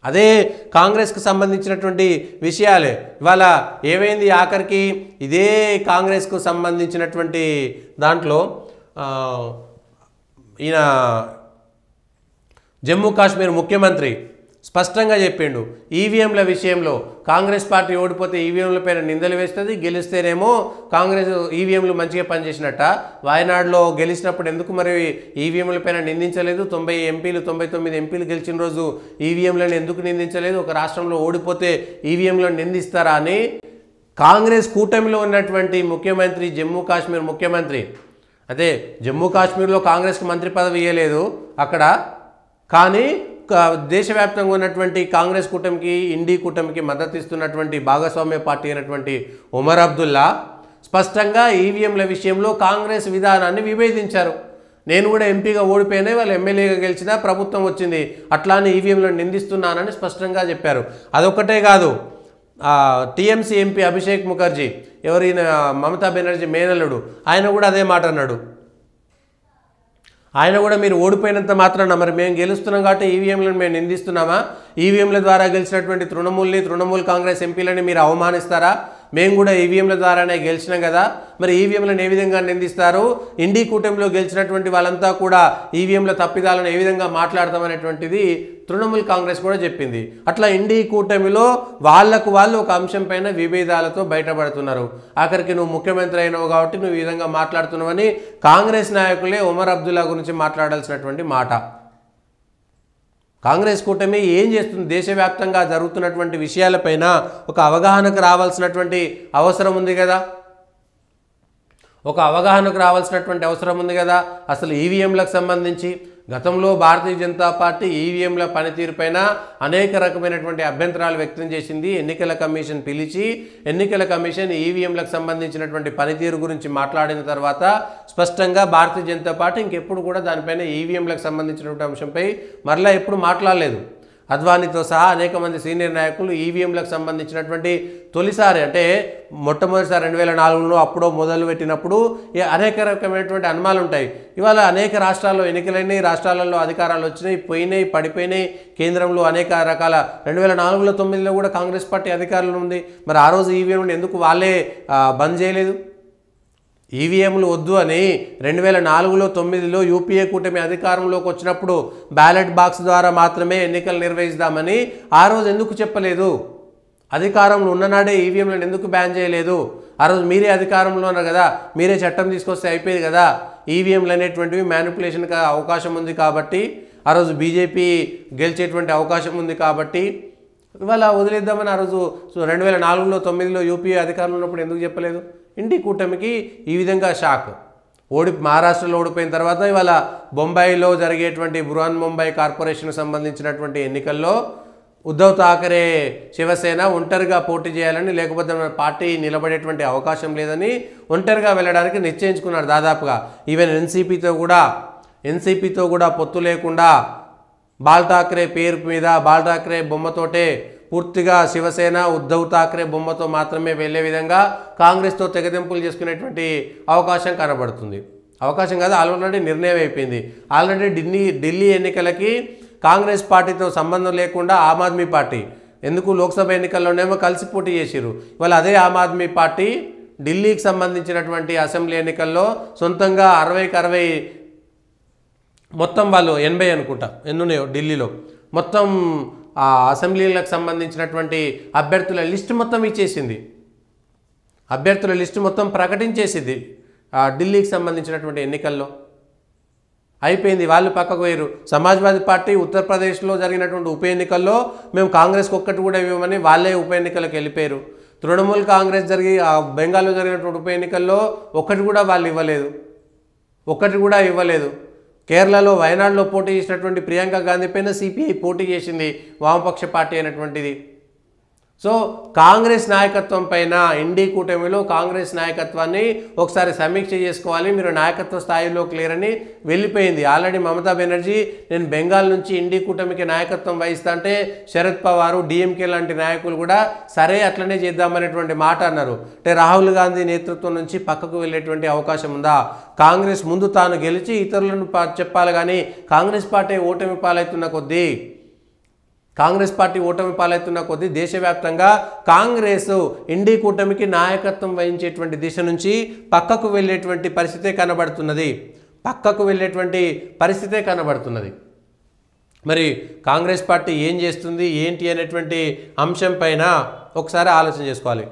అదే కాంగ్రెస్కు సంబంధించినటువంటి విషయాలే ఇవాళ ఏమైంది ఆఖరికి ఇదే కాంగ్రెస్కు సంబంధించినటువంటి దాంట్లో ఈయన జమ్మూ కాశ్మీర్ ముఖ్యమంత్రి స్పష్టంగా చెప్పిండు ఈవీఎంల విషయంలో కాంగ్రెస్ పార్టీ ఓడిపోతే ఈవీఎంల పైన నిందలు వేస్తుంది, గెలిస్తేనేమో కాంగ్రెస్ ఈవీఎంలు మంచిగా పనిచేసినట్ట. వాయనాడులో గెలిచినప్పుడు ఎందుకు మరి ఈవీఎంల పైన నిందించలేదు? 90 ఎంపీలు 99 ఎంపీలు గెలిచిన రోజు ఈవీఎంలను ఎందుకు నిందించలేదు? ఒక రాష్ట్రంలో ఓడిపోతే ఈవీఎంలను నిందిస్తారా అని కాంగ్రెస్ కూటమిలో ఉన్నటువంటి ముఖ్యమంత్రి, జమ్మూ కాశ్మీర్ ముఖ్యమంత్రి, అదే జమ్మూ కాశ్మీర్లో కాంగ్రెస్కి మంత్రి పదవి ఇవ్వలేదు అక్కడ, కానీ దేశవ్యాప్తంగా ఉన్నటువంటి కాంగ్రెస్ కూటమికి, ఇండి కూటమికి మద్దతు ఇస్తున్నటువంటి భాగస్వామ్య పార్టీ అయినటువంటి ఉమర్ అబ్దుల్లా స్పష్టంగా ఈవీఎంల విషయంలో కాంగ్రెస్ విధానాన్ని విభేదించారు. నేను కూడా ఎంపీగా ఓడిపోయినా వాళ్ళు ఎమ్మెల్యేగా గెలిచినా ప్రభుత్వం వచ్చింది, అట్లా అని ఈవీఎంలను నిందిస్తున్నానని స్పష్టంగా చెప్పారు. అదొక్కటే కాదు, టీఎంసీ ఎంపీ అభిషేక్ ముఖర్జీ, ఎవరైనా మమతా బెనర్జీ మేనల్లుడు, ఆయన కూడా అదే మాట అన్నాడు. ఆయన కూడా మీరు ఓడిపోయినంత మాత్రాన మరి మేము గెలుస్తున్నాం కాబట్టి ఈవీఎంలను మేము నిందిస్తున్నామా? ఈవీఎంల ద్వారా గెలిచినటువంటి తృణమూల్ కాంగ్రెస్ ఎంపీలని మీరు అవమానిస్తారా? మేము కూడా ఈవీఎంల ద్వారానే గెలిచినాం కదా, మరి ఈవీఎంలను ఏ విధంగా నిందిస్తారు? ఇండి కూటమిలో గెలిచినటువంటి వాళ్ళంతా కూడా ఈవీఎంల తప్పిదాలను ఏ విధంగా మాట్లాడతామనేటువంటిది తృణమూల్ కాంగ్రెస్ కూడా చెప్పింది. అట్లా ఇండి కూటమిలో వాళ్ళు ఒక అంశం పైన విభేదాలతో బయటపడుతున్నారు. ఆఖరికి నువ్వు ముఖ్యమంత్రి అయినావు కాబట్టి నువ్వు ఈ విధంగా మాట్లాడుతున్నావని కాంగ్రెస్ నాయకులే ఉమర్ అబ్దుల్లా గురించి మాట్లాడాల్సినటువంటి మాట. కాంగ్రెస్ కూటమి ఏం చేస్తుంది? దేశవ్యాప్తంగా జరుగుతున్నటువంటి విషయాలపైన ఒక అవగాహనకు రావాల్సినటువంటి అవసరం ఉంది కదా, అసలు ఈవీఎంలకు సంబంధించి గతంలో భారతీయ జనతా పార్టీ ఈవీఎంల పనితీరుపైన అనేక రకమైనటువంటి అభ్యంతరాలు వ్యక్తం చేసింది. ఎన్నికల కమిషన్ పిలిచి ఎన్నికల కమిషన్ ఈవీఎంలకు సంబంధించినటువంటి పనితీరు గురించి మాట్లాడిన తర్వాత స్పష్టంగా భారతీయ జనతా పార్టీ ఇంకెప్పుడు కూడా దానిపైన ఈవీఎంలకు సంబంధించినటువంటి అంశంపై మరలా ఎప్పుడు మాట్లాడలేదు. అద్వానీతో సహా అనేక మంది సీనియర్ నాయకులు ఈవీఎంలకు సంబంధించినటువంటి తొలిసారి అంటే మొట్టమొదటిసారి 2004లో అప్పుడో మొదలుపెట్టినప్పుడు అనేక రకమైనటువంటి అనుమానాలు ఉంటాయి. ఇవాళ అనేక రాష్ట్రాల్లో ఎన్నికలైనవి, రాష్ట్రాలలో అధికారాలు వచ్చినాయి, పోయినాయి, పడిపోయినాయి. కేంద్రంలో అనేక రకాల 2004లో 2009లో కూడా కాంగ్రెస్ పార్టీ అధికారంలో ఉంది. మరి ఆ రోజు ఈవీఎంలు ఎందుకు వాళ్ళే బంద్ చేయలేదు? ఈవీఎంలు వద్దు అని 2004లో 2009లో యూపీఏ కూటమి అధికారంలోకి వచ్చినప్పుడు బ్యాలెట్ బాక్స్ ద్వారా మాత్రమే ఎన్నికలు నిర్వహిస్తామని ఆ రోజు ఎందుకు చెప్పలేదు? అధికారంలో ఉన్ననాడే ఈవీఎంలను ఎందుకు బ్యాన్ చేయలేదు? ఆ రోజు మీరే అధికారంలో ఉన్నారు కదా, మీరే చట్టం తీసుకొస్తే అయిపోయేది కదా. ఈవీఎంలు అనేటువంటివి మ్యానిపులేషన్కి అవకాశం ఉంది కాబట్టి, ఆ రోజు బీజేపీ గెలిచేటువంటి అవకాశం ఉంది కాబట్టి ఇవాళ వదిలేద్దామని ఆ రోజు 2004లో 2009లో యూపీఏ అధికారంలో ఉన్నప్పుడు ఎందుకు చెప్పలేదు? ఇండి కూటమికి ఈ విధంగా షాక్. మహారాష్ట్రలో ఓడిపోయిన తర్వాత ఇవాళ బొంబాయిలో జరిగేటువంటి బృహన్ ముంబై కార్పొరేషన్కు సంబంధించినటువంటి ఎన్నికల్లో ఉద్ధవ్ ఠాకరే శివసేన ఒంటరిగా పోటీ చేయాలని, లేకపోతే మన పార్టీ నిలబడేటువంటి అవకాశం లేదని ఒంటరిగా వెళ్ళడానికి నిశ్చయించుకున్నారు దాదాపుగా. ఈవెన్ ఎన్సీపీతో కూడా పొత్తు లేకుండా బాల్ ఠాకరే పేరు మీద బాల్ ఠాకరే బొమ్మతోటే పూర్తిగా శివసేన ఉద్ధవ్ ఠాకరే బొమ్మతో మాత్రమే వెళ్ళే విధంగా కాంగ్రెస్తో తెగదెంపులు చేసుకునేటువంటి అవకాశం కనబడుతుంది. అవకాశం కాదు, ఆల్రెడీ నిర్ణయం అయిపోయింది. ఆల్రెడీ ఢిల్లీ ఎన్నికలకి కాంగ్రెస్ పార్టీతో సంబంధం లేకుండా ఆమ్ ఆద్మీ పార్టీ, ఎందుకు లోక్సభ ఎన్నికల్లోనేమో కలిసి పోటీ చేసిరు. ఇవాళ అదే ఆమ్ ఆద్మీ పార్టీ ఢిల్లీకి సంబంధించినటువంటి అసెంబ్లీ ఎన్నికల్లో సొంతంగా 60కి 60 మొత్తం వాళ్ళు 80 అనుకుంటా ఎన్నున్నాయో ఢిల్లీలో మొత్తం ఆ అసెంబ్లీలకు సంబంధించినటువంటి అభ్యర్థుల లిస్టు మొత్తం ఇచ్చేసింది, అభ్యర్థుల లిస్టు మొత్తం ప్రకటించేసింది ఢిల్లీకి సంబంధించినటువంటి ఎన్నికల్లో. అయిపోయింది, వాళ్ళు పక్కకు పోయారు. సమాజ్వాదీ పార్టీ ఉత్తరప్రదేశ్లో జరిగినటువంటి ఉప ఎన్నికల్లో మేము కాంగ్రెస్కి ఒక్కటి కూడా ఇవ్వమని వాళ్ళే ఉప ఎన్నికలకు వెళ్ళిపోయారు. తృణమూల్ కాంగ్రెస్ బెంగాల్లో జరిగినటువంటి ఉప ఎన్నికల్లో ఒక్కటి కూడా వాళ్ళు ఇవ్వలేదు. కేరళలో వయనాడులో పోటీ చేసినటువంటి ప్రియాంక గాంధీ పైన సిపిఐ పోటీ చేసింది, వామపక్ష పార్టీ అయినటువంటిది. సో కాంగ్రెస్ నాయకత్వం పైన ఇండి కూటమిలో కాంగ్రెస్ నాయకత్వాన్ని ఒకసారి సమీక్ష చేసుకోవాలి, మీరు నాయకత్వ స్థాయిలోకి లేరని వెళ్ళిపోయింది. ఆల్రెడీ మమతా బెనర్జీ నేను బెంగాల్ నుంచి ఇండి కూటమికి నాయకత్వం వహిస్తా అంటే శరద్ పవారు డిఎంకే లాంటి నాయకులు కూడా సరే అట్లనే చేద్దామనేటువంటి మాట అన్నారు. అంటే రాహుల్ గాంధీ నేతృత్వం నుంచి పక్కకు వెళ్ళేటువంటి అవకాశం ఉందా? కాంగ్రెస్ ముందు తాను గెలిచి ఇతరులను చెప్పాలి, కానీ కాంగ్రెస్ పార్టీ ఓటమి పాలవుతున్న కొద్దీ కాంగ్రెస్ పార్టీ ఓటమి పాలవుతున్న కొద్దీ దేశవ్యాప్తంగా కాంగ్రెస్ ఇండి కూటమికి నాయకత్వం వహించేటువంటి దిశ నుంచి పక్కకు వెళ్ళేటువంటి పరిస్థితే కనబడుతున్నది. మరి కాంగ్రెస్ పార్టీ ఏం చేస్తుంది ఏంటి అనేటువంటి అంశం పైన ఒకసారి ఆలోచన చేసుకోవాలి.